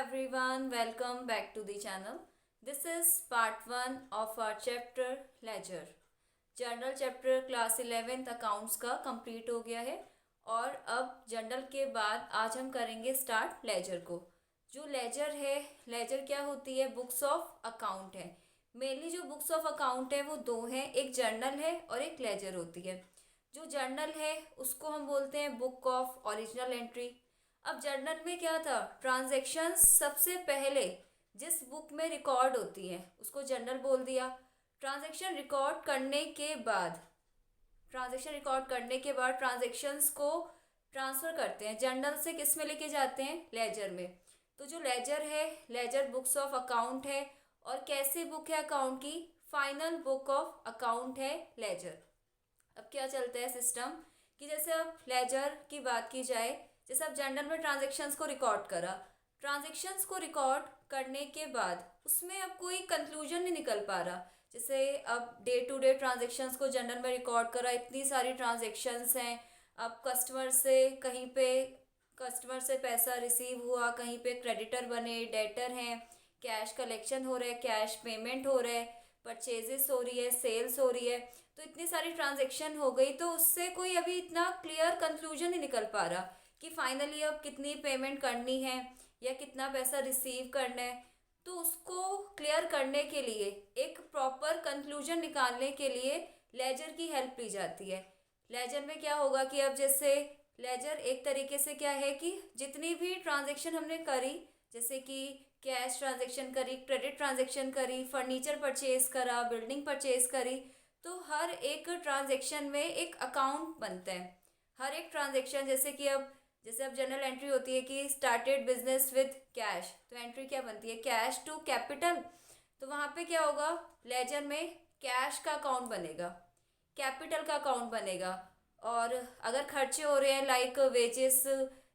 everyone, welcome back to the channel. This is part 1 of our chapter Ledger. Journal chapter class 11th accounts का complete हो गया है और अब journal के बाद आज हम करेंगे स्टार्ट लेजर को। जो लेजर है, लेजर क्या होती है? बुक्स ऑफ अकाउंट है। मेनली जो बुक्स ऑफ अकाउंट है वो दो हैं, एक जर्नल है और एक लेजर होती है। जो जर्नल है उसको हम बोलते हैं बुक ऑफ ओरिजिनल एंट्री। अब जर्नल में क्या था? ट्रांजैक्शंस सबसे पहले जिस बुक में रिकॉर्ड होती है उसको जर्नल बोल दिया। ट्रांजैक्शन रिकॉर्ड करने के बाद ट्रांजैक्शंस को ट्रांसफ़र करते हैं जर्नल से, किस में लेके जाते हैं? लेजर में। तो जो लेजर है, लेजर बुक्स ऑफ अकाउंट है। और कैसी बुक है अकाउंट की? फाइनल बुक ऑफ अकाउंट है लेजर। अब क्या चलता है सिस्टम कि जैसे अब लेजर की बात की जाए, जैसे अब जर्नल में ट्रांजैक्शंस को रिकॉर्ड करा, ट्रांजैक्शंस को रिकॉर्ड करने के बाद उसमें अब कोई कंक्लूजन नहीं निकल पा रहा। जैसे अब डे टू डे ट्रांजैक्शंस को जर्नल में रिकॉर्ड करा, इतनी सारी ट्रांजैक्शंस हैं। अब कस्टमर से पैसा रिसीव हुआ, कहीं पे क्रेडिटर बने, डेटर हैं, कैश कलेक्शन हो रहा है, कैश पेमेंट हो रहा है, परचेजेस हो रही है, सेल्स हो रही है। तो इतनी सारी ट्रांजैक्शन हो गई, तो उससे कोई अभी इतना क्लियर कंक्लूजन नहीं निकल पा रहा कि फाइनली अब कितनी पेमेंट करनी है या कितना पैसा रिसीव करना है। तो उसको क्लियर करने के लिए, एक प्रॉपर कंक्लूजन निकालने के लिए लेजर की हेल्प ली जाती है। लेजर में क्या होगा कि अब जैसे लेजर एक तरीके से क्या है कि जितनी भी ट्रांजैक्शन हमने करी, जैसे कि कैश ट्रांजैक्शन करी, क्रेडिट ट्रांजैक्शन करी, फर्नीचर परचेज करा, बिल्डिंग परचेज करी, तो हर एक ट्रांजैक्शन में एक अकाउंट बनता है। हर एक ट्रांजैक्शन जैसे अब जनरल एंट्री होती है कि स्टार्टेड बिजनेस विद कैश, तो एंट्री क्या बनती है? Cash to capital. तो वहाँ पे क्या होगा? लेजर में कैश का अकाउंट बनेगा, कैपिटल का अकाउंट बनेगा। और अगर खर्चे हो रहे हैं लाइक वेजेस,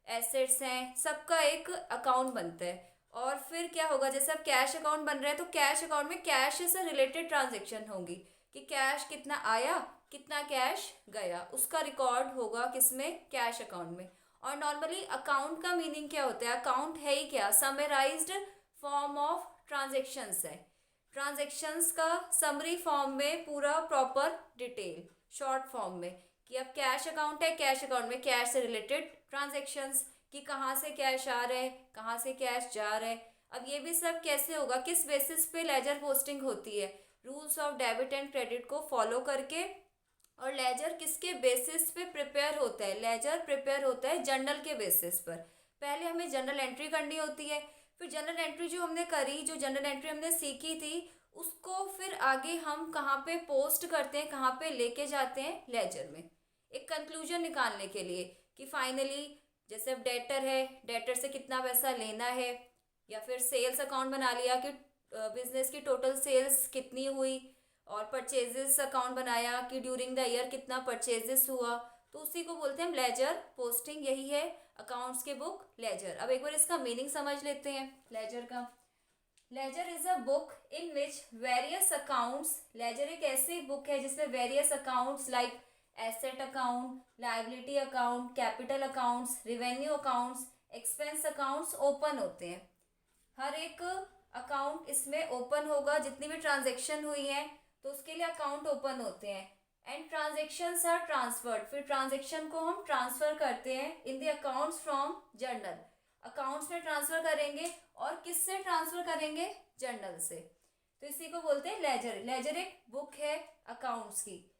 एसेट्स हैं, सबका एक अकाउंट बनता है। और फिर क्या होगा? जैसे अब कैश अकाउंट बन रहा है तो कैश अकाउंट में कैश से रिलेटेड ट्रांजेक्शन होंगी कि कैश कितना आया, कितना कैश गया, उसका रिकॉर्ड होगा किसमें? कैश अकाउंट में। और नॉर्मली अकाउंट का मीनिंग क्या होता है? अकाउंट है ही क्या? समराइज्ड फॉर्म ऑफ ट्रांजेक्शन्स है। ट्रांजेक्शन्स का समरी फॉर्म में पूरा प्रॉपर डिटेल शॉर्ट फॉर्म में कि अब कैश अकाउंट है, कैश अकाउंट में कैश से रिलेटेड ट्रांजेक्शन्स कि कहाँ से कैश आ रहा है, कहाँ से कैश जा रहा है। अब ये भी सब कैसे होगा? किस बेसिस पे लेजर पोस्टिंग होती है? Rules of debit and credit को फॉलो करके। और लेजर किसके बेसिस पे प्रिपेयर होता है? लेजर प्रिपेयर होता है जर्नल के बेसिस पर। पहले हमें जर्नल एंट्री करनी होती है, फिर जर्नल एंट्री जो हमने करी, जो जर्नल एंट्री हमने सीखी थी, उसको फिर आगे हम कहाँ पे पोस्ट करते हैं, कहाँ पे लेके जाते हैं? लेजर में। एक कंक्लूजन निकालने के लिए कि फाइनली जैसे अब डेटर है, डेटर से कितना पैसा लेना है, या फिर सेल्स अकाउंट बना लिया कि बिजनेस की टोटल सेल्स कितनी हुई, और परचेजेस अकाउंट बनाया कि ड्यूरिंग द ईयर कितना परचेजेस हुआ। तो उसी को बोलते हैं हम लेजर पोस्टिंग। यही है अकाउंट्स के बुक लेजर। अब एक बार इसका मीनिंग समझ लेते हैं लेजर का। Ledger is a book in which various accounts, ledger एक ऐसी बुक है जिसमें various accounts like asset account, liability account, capital accounts, revenue accounts, expense accounts open होते हैं। हर एक अकाउंट इसमें ओपन होगा, जितनी भी ट्रांजेक्शन हुई है तो उसके लिए अकाउंट ओपन होते हैं। एंड ट्रांजेक्शन्स आर ट्रांसफर्ड, फिर ट्रांजेक्शन को हम ट्रांसफर करते हैं in the accounts from journal. Accounts में ट्रांसफर करेंगे, और किससे ट्रांसफर करेंगे? जर्नल से। तो इसी को बोलते हैं लेजर। लेजर एक बुक है अकाउंट्स की।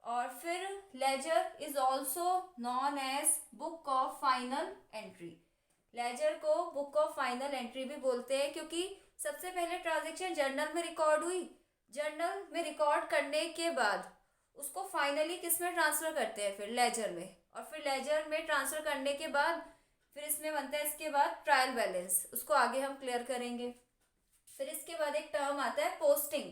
और फिर ledger is also known as book of final entry. Ledger को बुक ऑफ फाइनल एंट्री भी बोलते हैं क्योंकि सबसे पहले ट्रांजेक्शन जर्नल में रिकॉर्ड हुई, जर्नल में रिकॉर्ड करने के बाद उसको फाइनली किस में ट्रांसफ़र करते हैं? फिर लेजर में। और फिर लेजर में ट्रांसफ़र करने के बाद फिर इसमें बनता है इसके बाद ट्रायल बैलेंस, उसको आगे हम क्लियर करेंगे। फिर इसके बाद एक टर्म आता है पोस्टिंग।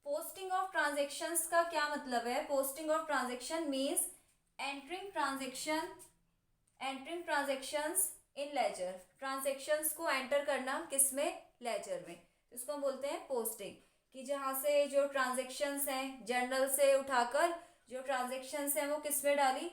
पोस्टिंग ऑफ ट्रांजेक्शन्स का क्या मतलब है? Posting of transaction means entering transactions in ledger. Transactions को एंटर करना किस में? लेजर में। इसको हम बोलते हैं पोस्टिंग। कि जहाँ से जो ट्रांजेक्शन्स हैं जर्नल से उठाकर जो ट्रांजेक्शन्स हैं वो किस में डाली?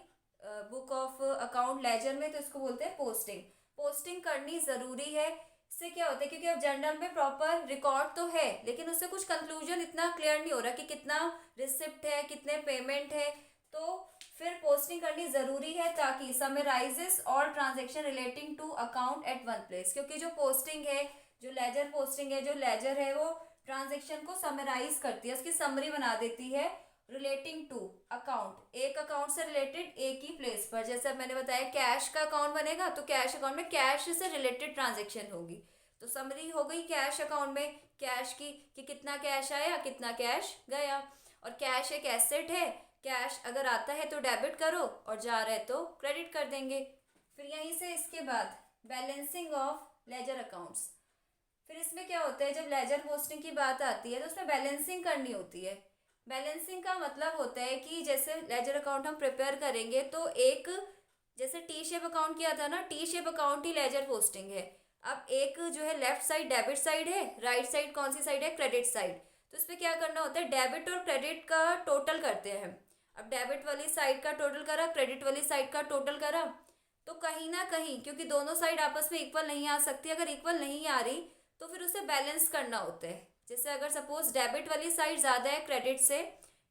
बुक ऑफ अकाउंट लेजर में, तो इसको बोलते हैं पोस्टिंग। पोस्टिंग करनी ज़रूरी है इससे क्या होता है, क्योंकि अब जर्नल में प्रॉपर रिकॉर्ड तो है लेकिन उससे कुछ कंक्लूजन इतना क्लियर नहीं हो रहा कि कितना रिसिप्ट है, कितने पेमेंट है, तो फिर पोस्टिंग करनी ज़रूरी है ताकि summarises all transaction relating to account at one place. क्योंकि जो पोस्टिंग है, जो लेजर पोस्टिंग है, जो लेजर है, वो ट्रांजेक्शन को समराइज करती है, उसकी समरी बना देती है रिलेटिंग टू अकाउंट, एक अकाउंट से रिलेटेड एक ही प्लेस पर। जैसे मैंने बताया कैश का अकाउंट बनेगा तो कैश अकाउंट में कैश से रिलेटेड ट्रांजेक्शन होगी, तो समरी हो गई कैश अकाउंट में कैश की कि कितना कैश आया, कितना कैश गया। और कैश एक एसेट है, कैश अगर आता है तो डेबिट करो और जा रहा है तो क्रेडिट कर देंगे। फिर यहीं से इसके बाद बैलेंसिंग ऑफ लेजर अकाउंट्स। फिर इसमें क्या होता है, जब लेजर पोस्टिंग की बात आती है तो उसमें बैलेंसिंग करनी होती है। बैलेंसिंग का मतलब होता है कि जैसे लेजर अकाउंट हम प्रिपेयर करेंगे तो एक, जैसे टी शेप अकाउंट किया था ना, टी शेप अकाउंट ही लेजर पोस्टिंग है। अब एक जो है लेफ्ट साइड डेबिट साइड है, राइट साइड कौन सी साइड है, क्रेडिट साइड। तो इस पर क्या करना होता है, डेबिट और क्रेडिट का टोटल करते हैं। अब डेबिट वाली साइड का टोटल करा, क्रेडिट वाली साइड का टोटल करा, तो कहीं ना कहीं क्योंकि दोनों साइड आपस में इक्वल नहीं आ सकती, अगर इक्वल नहीं आ रही तो फिर उसे बैलेंस करना होता है। जैसे अगर सपोज डेबिट वाली साइड ज़्यादा है क्रेडिट से,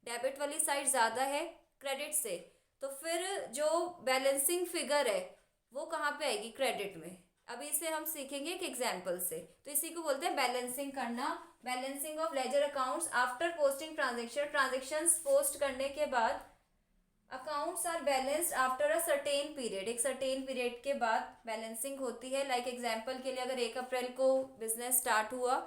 डेबिट वाली साइड ज़्यादा है क्रेडिट से, तो फिर जो बैलेंसिंग फिगर है वो कहाँ पे आएगी, क्रेडिट में। अभी इसे हम सीखेंगे एक एग्जाम्पल से। तो इसी को बोलते हैं बैलेंसिंग करना। Balancing of ledger accounts after posting transaction, transactions post करने के बाद accounts are balanced after a certain period, एक सर्टेन पीरियड के बाद बैलेंसिंग होती है। लाइक एग्जांपल के लिए अगर 1 अप्रैल को बिजनेस स्टार्ट हुआ,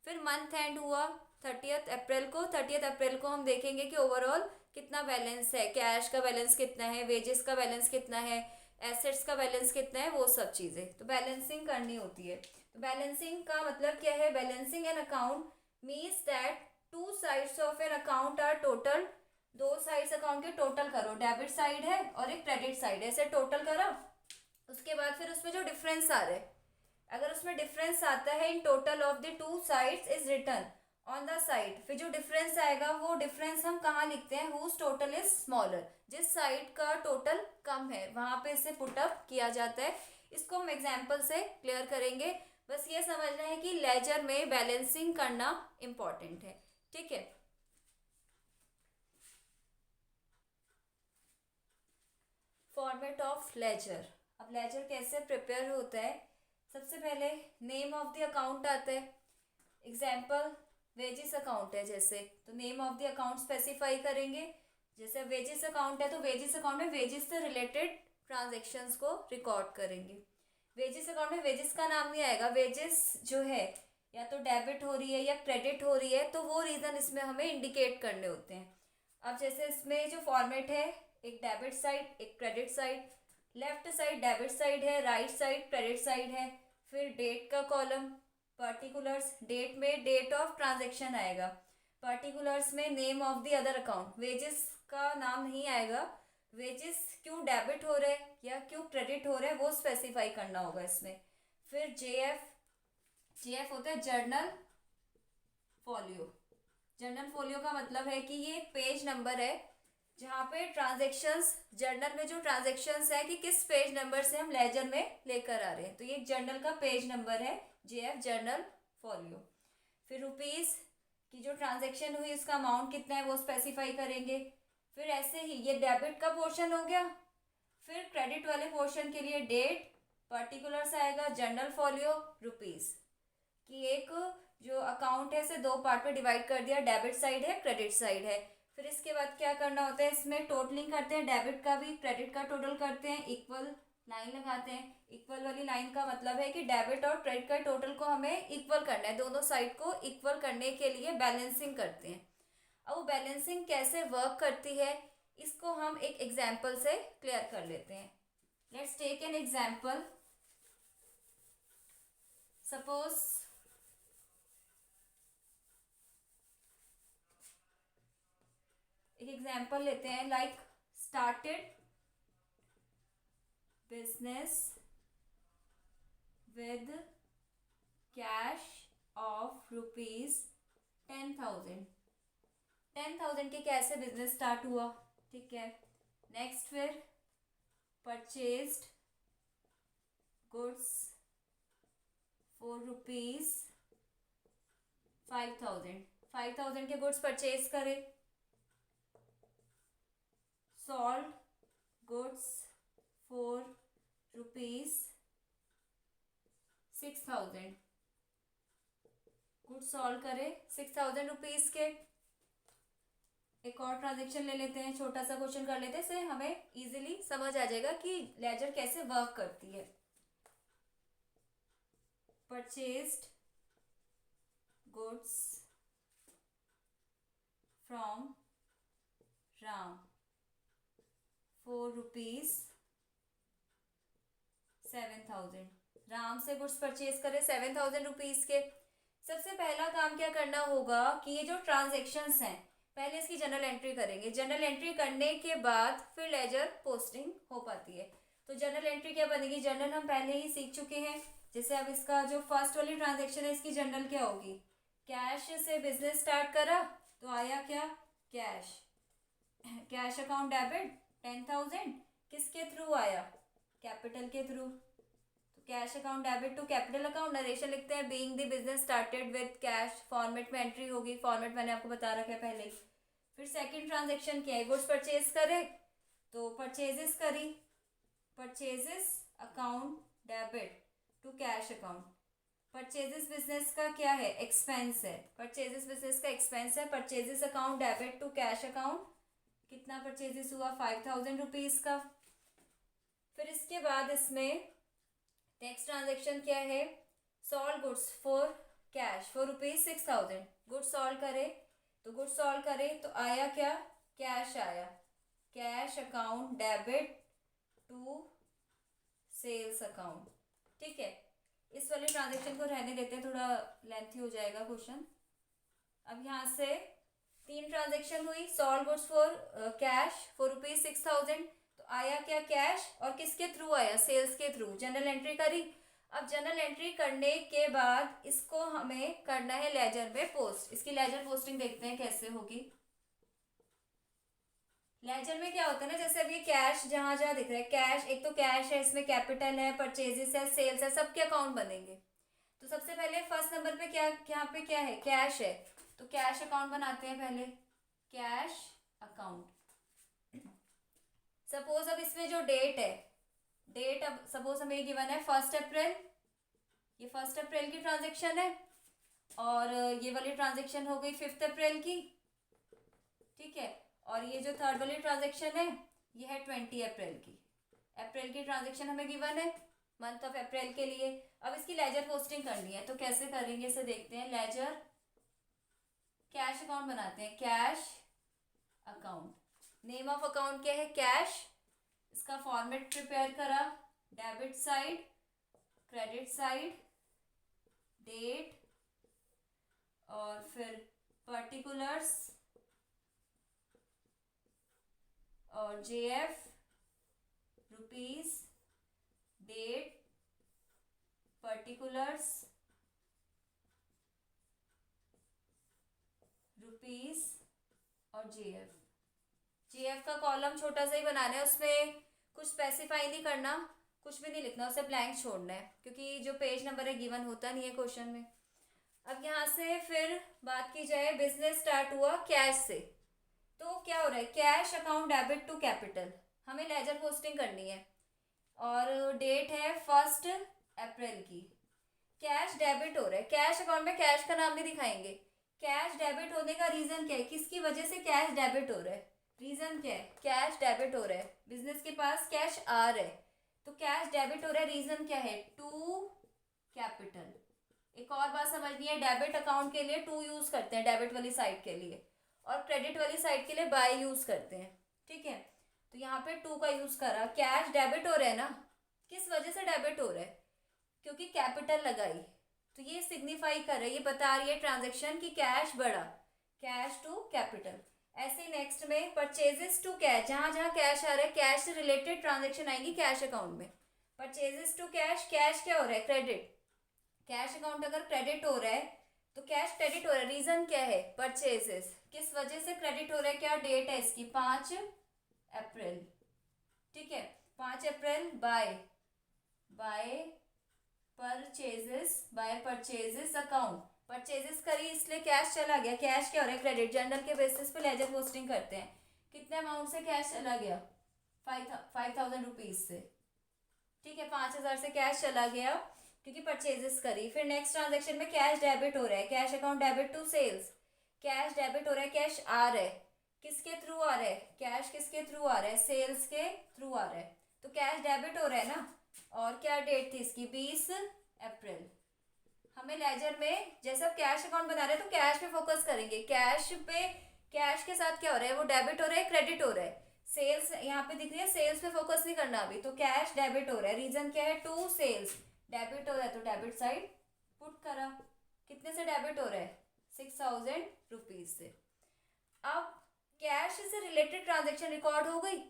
फिर मंथ एंड हुआ 30 अप्रैल को, 30 अप्रैल को हम देखेंगे कि ओवरऑल कितना बैलेंस है, कैश का बैलेंस कितना है, वेजेस का बैलेंस कितना है, एसेट्स का बैलेंस कितना है, वो सब चीज़ें तो बैलेंसिंग करनी होती है। तो बैलेंसिंग का मतलब क्या है, balancing an account means that two sides of an account are total, दो साइड्स अकाउंट के टोटल करो, डेबिट साइड है और एक क्रेडिट साइड है, ऐसे टोटल करा। उसके बाद फिर उसमें जो डिफरेंस आ रहा है, अगर उसमें डिफरेंस आता है in total of the two sides is return on the side, फिर जो डिफरेंस आएगा वो डिफरेंस हम कहाँ लिखते हैं, हुज टोटल इज स्मॉलर, जिस साइड का टोटल कम है वहां पे इसे पुटअप किया जाता है। इसको हम एग्जाम्पल से क्लियर करेंगे। बस ये समझना है कि लेजर में बैलेंसिंग करना इंपॉर्टेंट है, ठीक है। Format of ledger. अब लेजर कैसे प्रिपेयर होता है, सबसे पहले नेम ऑफ द अकाउंट आता है। एग्जाम्पल वेजेस अकाउंट है जैसे, तो name of the account specify करेंगे। जैसे वेजेस अकाउंट है तो वेजेस अकाउंट में वेजेस से रिलेटेड ट्रांजेक्शन्स को रिकॉर्ड करेंगे। वेजेस अकाउंट में वेजेस का नाम नहीं आएगा, वेजेस जो है या तो डेबिट हो रही है या क्रेडिट हो रही है, तो वो रीज़न इसमें हमें इंडिकेट करने होते हैं। अब जैसे इसमें जो फॉर्मेट है, एक डेबिट साइड एक credit side, left side debit side है, राइट साइड क्रेडिट साइड है। फिर डेट का कॉलम, पर्टिकुलर्स, डेट में डेट ऑफ ट्रांजेक्शन आएगा, पर्टिकुलर्स में name of the other account, wages का नाम नहीं आएगा, वेजेस क्यों डेबिट हो रहे हैं या क्यों क्रेडिट हो रहे हैं वो स्पेसिफाई करना होगा इसमें। फिर जेएफ, जेएफ होता है जर्नल फोलियो। जर्नल फोलियो का मतलब है कि ये पेज नंबर है जहाँ पे ट्रांजेक्शन्स, जर्नल में जो ट्रांजेक्शन्स है कि किस पेज नंबर से हम लेजर में लेकर आ रहे हैं, तो ये जर्नल का पेज नंबर है, जेएफ जर्नल फोलियो। फिर रुपीज़ की जो ट्रांजेक्शन हुई उसका अमाउंट कितना है वो स्पेसिफाई करेंगे। फिर ऐसे ही ये डेबिट का पोर्शन हो गया। फिर क्रेडिट वाले पोर्शन के लिए डेट, पर्टिकुलर्स आएगा, जर्नल फोलियो, रुपीज़ कि एक जो अकाउंट है इसे दो पार्ट में डिवाइड कर दिया, डेबिट साइड है क्रेडिट साइड है। फिर इसके बाद क्या करना होता है, इसमें टोटलिंग करते हैं, डेबिट का भी क्रेडिट का टोटल करते हैं, इक्वल लाइन लगाते हैं। इक्वल वाली लाइन का मतलब है कि डेबिट और क्रेडिट का टोटल को हमें इक्वल करना है, दोनों साइड को इक्वल करने के लिए बैलेंसिंग करते हैं। अब वो बैलेंसिंग कैसे वर्क करती है इसको हम एक एग्जाम्पल से क्लियर कर लेते हैं। Let's take an example. Suppose एक एग्जाम्पल लेते हैं, like started business with cash of ₹10,000। 10,000 के कैसे बिजनेस स्टार्ट हुआ, ठीक है। नेक्स्ट फिर परचेज्ड गुड्स फॉर रुपीज 5000, 5000 के गुड्स परचेज करे। Sold goods for rupees 6000, goods solve करे 6000 रुपीज के। एक और ट्रांजेक्शन ले लेते हैं, छोटा सा क्वेश्चन कर लेते हैं, इससे हमें इजीली समझ आ जाएगा कि लेजर कैसे वर्क करती है। Purchased goods from Ram for rupees 7000, Ram से गुड्स परचेज करे 7000 रुपीज के। सबसे पहला काम क्या करना होगा कि ये जो ट्रांजेक्शन्स हैं पहले इसकी जर्नल एंट्री करेंगे। जर्नल एंट्री करने के बाद फिर लेजर पोस्टिंग हो पाती है। तो जर्नल एंट्री क्या बनेगी, जर्नल हम पहले ही सीख चुके हैं। जैसे अब इसका जो फर्स्ट वाली ट्रांजेक्शन है इसकी जर्नल क्या होगी, कैश से बिजनेस स्टार्ट करा तो आया क्या, कैश, कैश अकाउंट डेबिट 10,000, किसके थ्रू आया, कैपिटल के थ्रू। तो cash account debit to capital account, narration लिखते हैं being the business started with cash, format में एंट्री होगी, फॉर्मेट मैंने आपको बता रखा है पहले ही। फिर सेकंड ट्रांजेक्शन क्या है, गुड्स परचेज करे तो परचेजेस करी, purchases account debit to cash account. Purchases business का क्या है, एक्सपेंस है, परचेजेस बिजनेस का एक्सपेंस है। Purchases account debit to cash account, कितना परचेजेस हुआ 5000 रुपीज का। फिर इसके बाद इसमें नेक्स्ट ट्रांजेक्शन क्या है, sold goods for cash for rupees 6000, goods solve करे तो गुड्स सॉल्व करे तो आया क्या, कैश आया, cash account debit to sales account. ठीक है, इस वाले ट्रांजेक्शन को रहने देते हैं, थोड़ा लेंथी हो जाएगा क्वेश्चन। अब यहाँ से 3 ट्रांजेक्शन हुई, sold goods for cash for rupees 6000, तो आया क्या, कैश, और किसके थ्रू आया, सेल्स के थ्रू। जनरल एंट्री करी। अब जनरल एंट्री करने के बाद इसको हमें करना है लेजर में पोस्ट। इसकी लेजर पोस्टिंग देखते हैं कैसे होगी। लेजर में क्या होता है ना, जैसे अब ये कैश जहां जहां दिख रहा है, कैश, एक तो कैश है, इसमें कैपिटल है, परचेजेस है, सेल्स है, सबके अकाउंट बनेंगे। तो सबसे पहले फर्स्ट नंबर पे क्या, यहाँ पे क्या है, कैश है, तो कैश अकाउंट बनाते हैं पहले, कैश अकाउंट। सपोज अब इसमें जो डेट है, डेट अब सपोज हमें गिवन है 1 अप्रैल, ये 1 अप्रैल की ट्रांजेक्शन है, और ये वाली ट्रांजेक्शन हो गई 5 अप्रैल की। ठीक है, और ये जो थर्ड वाली ट्रांजेक्शन है ये है 20 अप्रैल की। अप्रैल की ट्रांजेक्शन हमें गिवन है मंथ ऑफ अप्रैल के लिए। अब इसकी लेजर पोस्टिंग करनी है, तो कैसे करेंगे इसे देखते हैं। लेजर कैश अकाउंट बनाते हैं, cash account, name of account क्या है, कैश, इसका फॉर्मेट प्रिपेयर करा, debit side, credit side, date, और फिर पर्टिकुलर्स और JF, rupees, date, particulars, rupees और जेएफ। जेएफ का कॉलम छोटा सा ही बनाना है, उसमें कुछ स्पेसिफाई नहीं करना, कुछ भी नहीं लिखना, उसे ब्लैंक छोड़ना है, क्योंकि जो पेज नंबर है गिवन होता नहीं है क्वेश्चन में। अब यहाँ से फिर बात की जाए, बिजनेस स्टार्ट हुआ कैश से, तो क्या हो रहा है, cash account debit to capital, हमें लेजर पोस्टिंग करनी है, और डेट है 1 अप्रैल की। कैश डेबिट हो रहा है, कैश अकाउंट में कैश का नाम नहीं दिखाएंगे। कैश डेबिट होने का रीजन क्या है, किसकी वजह से कैश डेबिट हो रहा है, रीजन क्या है, कैश डेबिट हो रहा है, बिजनेस के पास कैश आ रहा है, तो कैश डेबिट हो रहा है, रीजन क्या है, टू कैपिटल। एक और बात समझनी है, डेबिट अकाउंट के लिए टू यूज करते हैं डेबिट वाली साइड के लिए, और क्रेडिट वाली साइड के लिए बाय यूज करते हैं। ठीक है, तो यहाँ पे टू का यूज करा। कैश डेबिट हो रहा है ना, किस वजह से डेबिट हो रहा है, क्योंकि कैपिटल लगाई, तो ये सिग्निफाई कर रहा है, ये बता रही है ट्रांजेक्शन की कैश बढ़ा, कैश टू कैपिटल। ऐसे नेक्स्ट में परचेजेस टू कैश, जहां जहां कैश आ रहा है कैश से रिलेटेड ट्रांजेक्शन आएंगी कैश अकाउंट में। परचेजेस टू कैश, कैश क्या हो रहा है, क्रेडिट, कैश अकाउंट अगर क्रेडिट हो रहा है तो कैश क्रेडिट हो रहा है, रीजन क्या है, परचेजेस, किस वजह से क्रेडिट हो रहा है, क्या डेट है इसकी, 5 अप्रैल। ठीक है, 5 April, by purchases by purchases account, purchases करी इसलिए कैश चला गया, कैश क्या हो रहा है क्रेडिट, जनरल के बेसिस पे लेजर पोस्टिंग करते हैं, कितने अमाउंट से कैश चला गया 5,000 रुपीज से, ठीक है 5,000 से कैश चला गया क्योंकि परचेजेस करी। फिर नेक्स्ट ट्रांजेक्शन में कैश डेबिट हो रहा है, cash account debit to sales, cash debit हो रहा है, कैश आ रहा है, किसके थ्रू आ रहा है, कैश किसके थ्रू आ रहा है, सेल्स के थ्रू आ रहा है, तो कैश डेबिट हो रहा है ना। और क्या डेट थी इसकी 20 अप्रैल। हमें लेजर में जैसे अब कैश अकाउंट बना रहे हैं तो कैश पे फोकस करेंगे, कैश पे कैश के साथ क्या हो रहा है, वो डेबिट हो रहा है क्रेडिट हो रहा है, सेल्स यहाँ पे दिख रही है, सेल्स पे फोकस नहीं करना अभी, तो कैश डेबिट हो रहा है, रीजन क्या है टू सेल्स, डेबिट हो रहा है तो डेबिट साइड पुट करा, कितने से डेबिट हो रहा है 6,000 रुपीज से। अब कैश से रिलेटेड ट्रांजेक्शन रिकॉर्ड हो गई,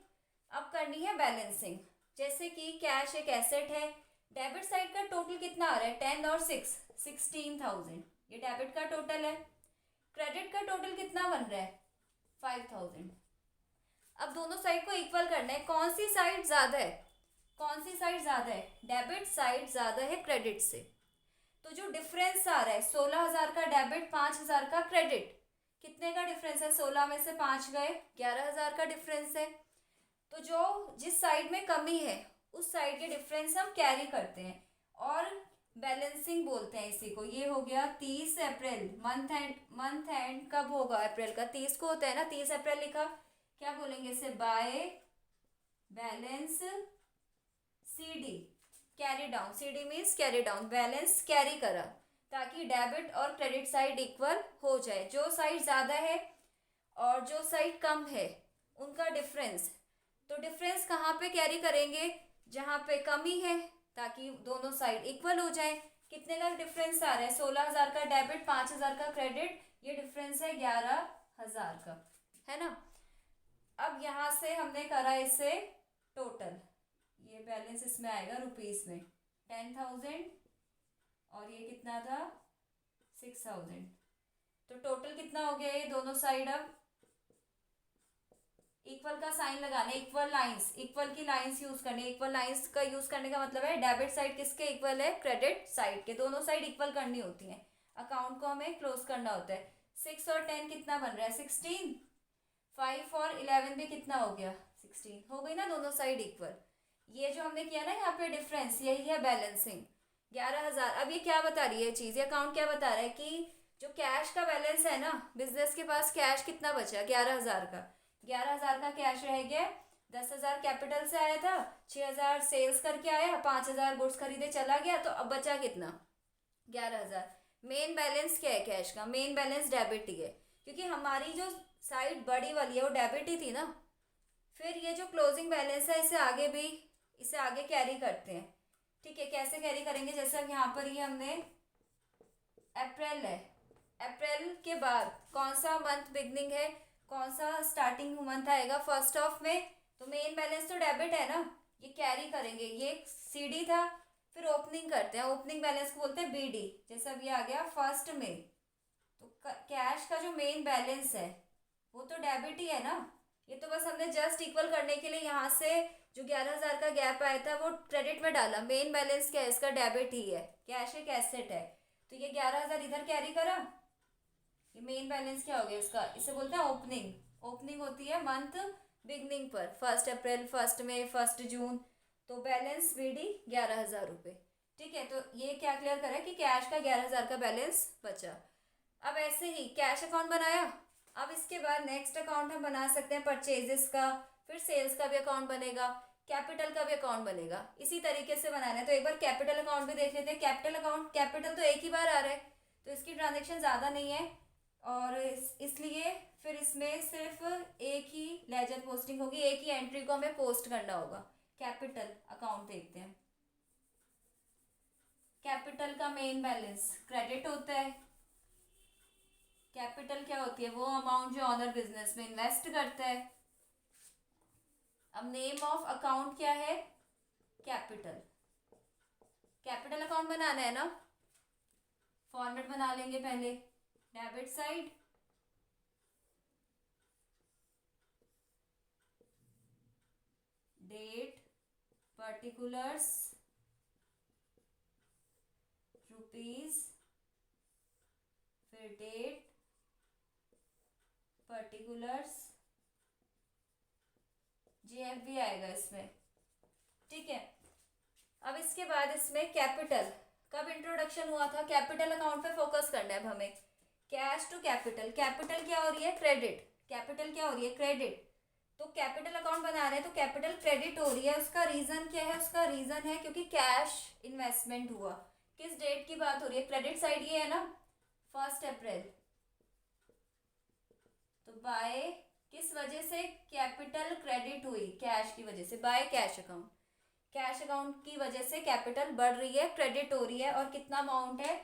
अब करनी है बैलेंसिंग, जैसे कि कैश एक एसेट है, डेबिट साइड का टोटल कितना आ रहा है 10 और 6 16,000, ये डेबिट का टोटल है, क्रेडिट का टोटल कितना बन रहा है 5,000। अब दोनों साइड को इक्वल करना है, कौन सी साइड ज्यादा है, कौन सी साइड ज्यादा है, डेबिट साइड ज्यादा है क्रेडिट से, तो जो डिफरेंस आ रहा है 16,000 का डेबिट 5,000 का क्रेडिट, कितने का डिफरेंस है, 16 में से 5 गए 11,000 का डिफरेंस है, तो जो जिस साइड में कमी है उस साइड के डिफरेंस हम कैरी करते हैं और बैलेंसिंग बोलते हैं इसी को। ये हो गया 30 अप्रैल, मंथ एंड कब होगा अप्रैल का 30 को होता है ना, 30 अप्रैल लिखा, क्या बोलेंगे इसे by balance CD, carry down, CD means carry down, balance carry करा ताकि डेबिट और क्रेडिट साइड इक्वल हो जाए, जो साइड ज़्यादा है और जो साइड कम है उनका डिफरेंस, तो डिफरेंस कहाँ पे कैरी करेंगे जहाँ पे कमी है ताकि दोनों साइड इक्वल हो जाए। कितने का डिफरेंस आ रहा है 16,000 का डेबिट 5,000 का क्रेडिट, ये डिफरेंस है 11,000 का, है ना। अब यहाँ से हमने करा इसे टोटल, ये बैलेंस इसमें आएगा रुपीस में 10,000 और ये कितना था 6,000, तो टोटल कितना हो गया ये दोनों साइड। अब इक्वल का साइन लगाना, इक्वल लाइंस, इक्वल की लाइंस यूज करनी, इक्वल लाइंस का यूज करने का मतलब है डेबिट साइड किसके इक्वल है क्रेडिट साइड के, दोनों साइड इक्वल करनी होती है, अकाउंट को हमें क्लोज करना होता है। 6 और 10 कितना बन रहा है 16, 5 और 11 भी कितना हो गया 16, हो गई ना दोनों साइड इक्वल। ये जो हमने किया ना यहाँ पे डिफरेंस, यही है बैलेंसिंग 11,000। अब ये क्या बता रही है चीज़, ये अकाउंट क्या बता रहा है कि जो कैश का बैलेंस है ना, बिजनेस के पास कैश कितना बचा 11,000 का, 11,000 का कैश रह गया, 10,000 कैपिटल से आया था, 6,000 सेल्स करके आया, 5,000 गुड्स खरीदे चला गया, तो अब बचा कितना 11,000। मेन बैलेंस क्या है कैश का, मेन बैलेंस डेबिट ही है क्योंकि हमारी जो साइड बड़ी वाली है वो डेबिट ही थी ना। फिर ये जो क्लोजिंग बैलेंस है इसे आगे कैरी करते हैं, ठीक है कैसे कैरी करेंगे, जैसे अब यहाँ पर ये हमने अप्रैल है, अप्रैल के बाद कौन सा मंथ बिगनिंग है, कौन सा स्टार्टिंग मंथ आएगा 1 में, तो मेन बैलेंस तो डेबिट है ना, ये कैरी करेंगे, ये CD था, फिर ओपनिंग करते हैं, ओपनिंग बैलेंस को बोलते हैं BD, जैसे अब ये आ गया 1 में, तो कैश का जो मेन बैलेंस है वो तो डेबिट ही है ना, ये तो बस हमने जस्ट इक्वल करने के लिए यहाँ से जो 11,000 का गैप आया था वो क्रेडिट में डाला, मेन बैलेंस क्या है इसका डेबिट ही है, कैश एक एसेट है, तो ये 11,000 इधर कैरी करा, ये मेन बैलेंस क्या हो गया इसका, इसे बोलते हैं ओपनिंग, ओपनिंग होती है मंथ बिगनिंग पर 1 अप्रैल 1 मई 1 जून, तो बैलेंस BD 11,000 रुपये, ठीक है। तो ये क्या क्लियर करा कि कैश का 11,000 का बैलेंस बचा। अब ऐसे ही कैश अकाउंट बनाया, अब इसके बाद नेक्स्ट अकाउंट हम बना सकते हैं परचेजेस का, फिर सेल्स का भी अकाउंट बनेगा, कैपिटल का भी अकाउंट बनेगा, इसी तरीके से बनाना है। तो एक बार कैपिटल अकाउंट भी देख लेते हैं, कैपिटल अकाउंट कैपिटल तो एक ही बार आ रहा है तो इसकी ट्रांजेक्शन ज़्यादा नहीं है और इसलिए फिर इसमें सिर्फ एक ही लेजर पोस्टिंग होगी, एक ही एंट्री को हमें पोस्ट करना होगा। कैपिटल अकाउंट देखते हैं, कैपिटल का मेन बैलेंस क्रेडिट होता है, कैपिटल क्या होती है वो अमाउंट जो ऑनर बिजनेस में इन्वेस्ट करता है। अब नेम ऑफ अकाउंट क्या है कैपिटल, कैपिटल अकाउंट बनाना है ना, फॉर्मेट बना लेंगे पहले, debit side date particulars rupees, फिर डेट, पर्टिकुलर्स, GFB आएगा इसमें, ठीक है। अब इसके बाद इसमें कैपिटल, कब इंट्रोडक्शन हुआ था, कैपिटल अकाउंट पे फोकस करना है अब हमें। कैश टू कैपिटल, कैपिटल क्या हो रही है, क्रेडिट, कैपिटल क्या हो रही है, क्रेडिट। तो कैपिटल अकाउंट बना रहे हैं तो कैपिटल क्रेडिट हो रही है। उसका रीजन क्या है, उसका रीजन है क्योंकि कैश इन्वेस्टमेंट हुआ। किस डेट की बात हो रही है, क्रेडिट साइड ये है ना, 1 अप्रैल। तो बाय किस वजह से कैपिटल क्रेडिट हुई, कैश की वजह से, by cash account, cash account की वजह से कैपिटल बढ़ रही है, क्रेडिट हो रही है। और कितना अमाउंट है,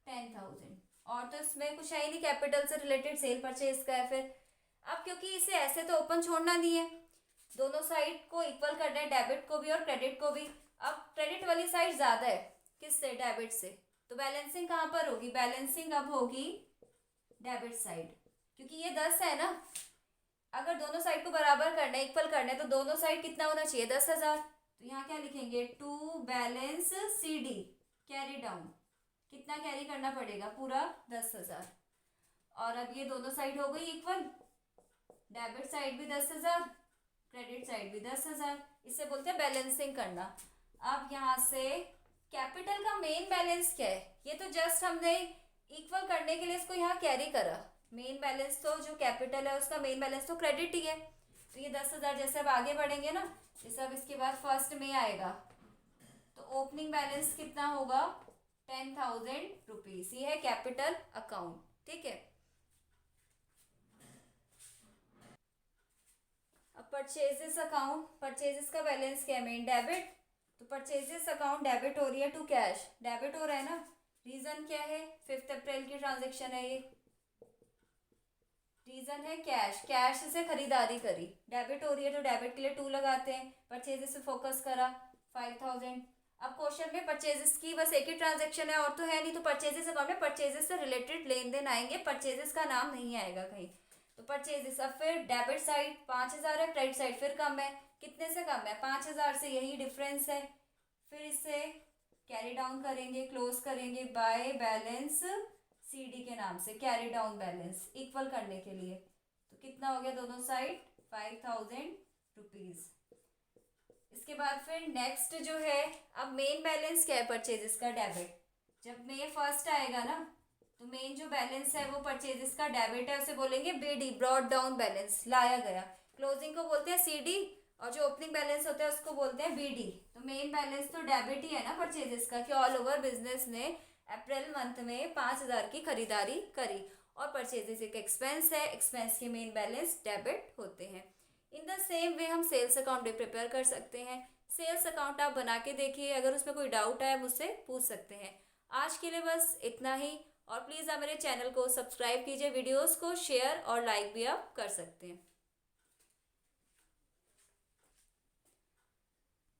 10,000। और तो इसमें कुछ है ही नहीं, कैपिटल से रिलेटेड सेल परचेज का है। फिर अब क्योंकि इसे ऐसे तो ओपन छोड़ना नहीं है, दोनों साइड को इक्वल करना है, डेबिट को भी और क्रेडिट को भी। अब क्रेडिट वाली साइड ज़्यादा है किससे, डेबिट से, तो बैलेंसिंग कहाँ पर होगी, बैलेंसिंग अब होगी डेबिट साइड, क्योंकि ये 10 है ना। अगर दोनों साइड को बराबर करना है, इक्वल करना है, तो दोनों साइड कितना होना चाहिए, 10,000। तो यहाँ क्या लिखेंगे, to balance CD carry down, कितना कैरी करना पड़ेगा, पूरा 10,000। और अब ये दोनों साइड हो गई इक्वल, डेबिट साइड भी 10,000, क्रेडिट साइड भी 10,000। इसे बोलते हैं बैलेंसिंग करना। अब यहाँ से कैपिटल का मेन बैलेंस क्या है, ये तो जस्ट हमने इक्वल करने के लिए इसको यहाँ कैरी करा। मेन बैलेंस तो जो कैपिटल है उसका मेन बैलेंस तो क्रेडिट ही है। तो ये 10,000 जैसे अब आगे बढ़ेंगे ना, जैसे अब इसके बाद फर्स्ट में आएगा, तो ओपनिंग बैलेंस कितना होगा, 10,000 रुपीज। ये है कैपिटल अकाउंट, ठीक है। अब परचेजेस अकाउंट, परचेजेस का बैलेंस क्या है, मेन डेबिट। तो परचेजेस अकाउंट डेबिट हो रही है टू कैश, डेबिट हो रहा है ना। रीजन क्या है, 5 अप्रैल की ट्रांजेक्शन है ये, रीजन है कैश, कैश से खरीदारी करी, डेबिट हो रही है तो डेबिट के लिए 2 लगाते हैं। परचेजेस से फोकस करा 5,000। अब क्वेश्चन में परचेजेस की बस एक ही ट्रांजेक्शन है और तो है नहीं, तो परचेजेस अकाउंट में परचेजेस से रिलेटेड लेन देन आएंगे, परचेजेस का नाम नहीं आएगा कहीं। तो परचेजेस, अब फिर डेबिट साइड 5,000 है, क्रेडिट साइड फिर कम है, कितने से कम है, 5,000 से, यही डिफरेंस है। फिर इसे कैरी डाउन करेंगे, क्लोज करेंगे बाय बैलेंस CD के नाम से, कैरी डाउन बैलेंस इक्वल करने के लिए। तो कितना हो गया दोनों साइड, 5,000 रुपीज। इसके बाद फिर नेक्स्ट जो है, अब मेन बैलेंस क्या है परचेजेस का, डेबिट। जब मे फर्स्ट आएगा ना, तो मेन जो बैलेंस है वो परचेजेस का डेबिट है, उसे बोलेंगे BD, ब्रॉड डाउन बैलेंस, लाया गया। क्लोजिंग को बोलते हैं CD, और जो ओपनिंग बैलेंस होता है उसको बोलते हैं BD। तो मेन बैलेंस तो डेबिट ही है ना परचेजेस का, कि ऑल ओवर बिजनेस ने अप्रैल मंथ में 5,000 की खरीदारी करी, और परचेजेस एक एक्सपेंस है, एक्सपेंस के मेन बैलेंस डेबिट होते हैं। इन द सेम वे हम सेल्स अकाउंट भी प्रिपेयर कर सकते हैं। सेल्स अकाउंट आप बना के देखिए, अगर उसमें कोई डाउट है मुझसे पूछ सकते हैं। आज के लिए बस इतना ही, और प्लीज़ आप मेरे चैनल को सब्सक्राइब कीजिए, वीडियोस को शेयर और लाइक भी आप कर सकते हैं।